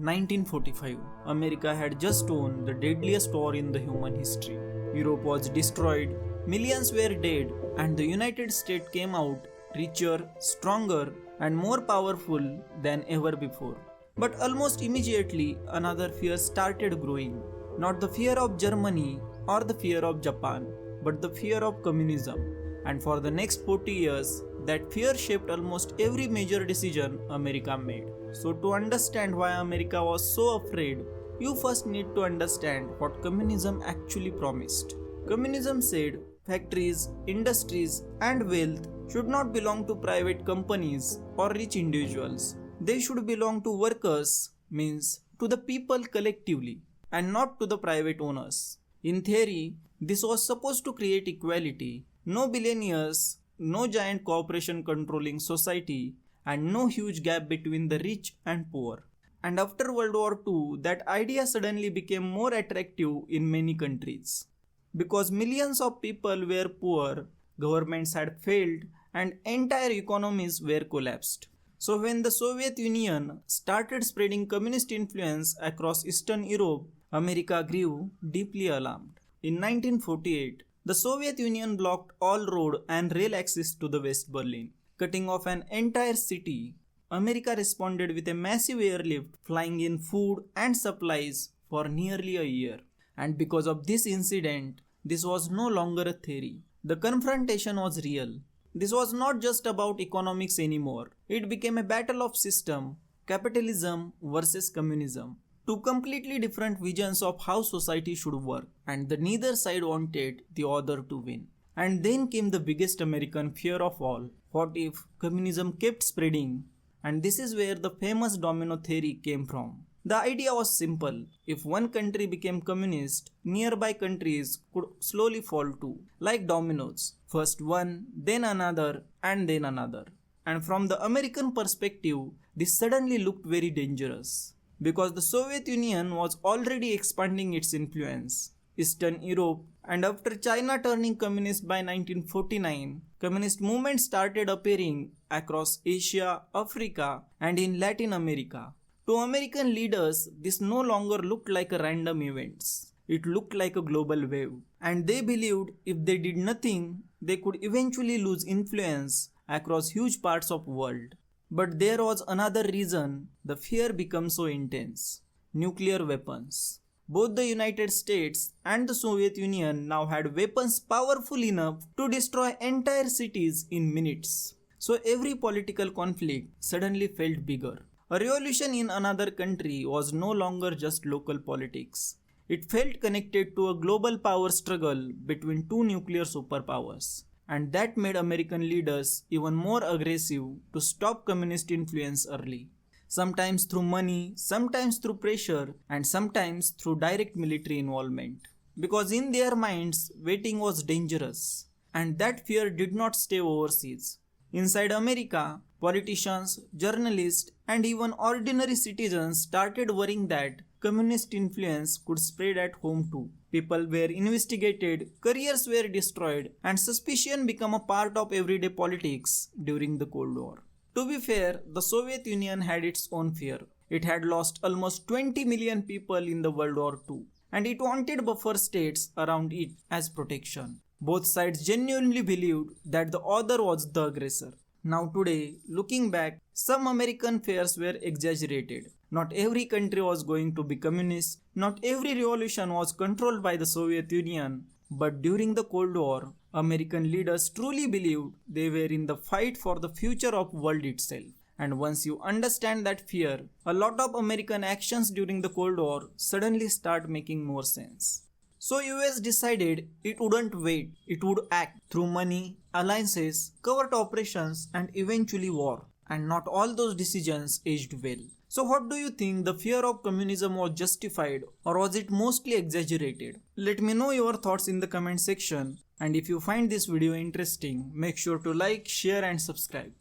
1945. America had just won the deadliest war in the human history. Europe was destroyed, millions were dead, and the United States came out richer, stronger, and more powerful than ever before. But almost immediately, another fear started growing. Not the fear of Germany or the fear of Japan, but the fear of communism. And for the next 40 years, that fear shaped almost every major decision America made. So to understand why America was so afraid, you first need to understand what communism actually promised. Communism said factories, industries, and wealth should not belong to private companies or rich individuals. They should belong to workers, means to the people collectively, and not to the private owners. In theory, this was supposed to create equality. No billionaires, no giant corporation controlling society, and no huge gap between the rich and poor. And after World War II, that idea suddenly became more attractive in many countries. Because millions of people were poor, governments had failed, and entire economies were collapsed. So when the Soviet Union started spreading communist influence across Eastern Europe, America grew deeply alarmed. In 1948, the Soviet Union blocked all road and rail access to the West Berlin, cutting off an entire city. America responded with a massive airlift, flying in food and supplies for nearly a year. And because of this incident, this was no longer a theory. The confrontation was real. This was not just about economics anymore. It became a battle of system, capitalism versus communism. Two completely different visions of how society should work, and neither side wanted the other to win. And then came the biggest American fear of all. What if communism kept spreading? And this is where the famous Domino Theory came from. The idea was simple. If one country became communist, nearby countries could slowly fall too, like dominoes. First one, then another, and then another. And from the American perspective, this suddenly looked very dangerous. Because the Soviet Union was already expanding its influence. Eastern Europe, and after China turning communist by 1949, communist movements started appearing across Asia, Africa, and in Latin America. To American leaders, this no longer looked like a random event. It looked like a global wave. And they believed if they did nothing, they could eventually lose influence across huge parts of the world. But there was another reason the fear became so intense. Nuclear weapons. Both the United States and the Soviet Union now had weapons powerful enough to destroy entire cities in minutes. So every political conflict suddenly felt bigger. A revolution in another country was no longer just local politics. It felt connected to a global power struggle between two nuclear superpowers. And that made American leaders even more aggressive to stop communist influence early. Sometimes through money, sometimes through pressure, and sometimes through direct military involvement. Because in their minds, waiting was dangerous. And that fear did not stay overseas. Inside America, politicians, journalists, and even ordinary citizens started worrying that communist influence could spread at home too. People were investigated, careers were destroyed, and suspicion became a part of everyday politics during the Cold War. To be fair, the Soviet Union had its own fear. It had lost almost 20 million people in the World War II, and it wanted buffer states around it as protection. Both sides genuinely believed that the other was the aggressor. Now today, looking back, some American fears were exaggerated. Not every country was going to be communist, not every revolution was controlled by the Soviet Union, but during the Cold War, American leaders truly believed they were in the fight for the future of the world itself. And once you understand that fear, a lot of American actions during the Cold War suddenly start making more sense. So US decided it wouldn't wait, it would act through money, alliances, covert operations, and eventually war. And not all those decisions aged well. So what do you think, the fear of communism was justified or was it mostly exaggerated? Let me know your thoughts in the comment section, and if you find this video interesting, make sure to like, share and subscribe.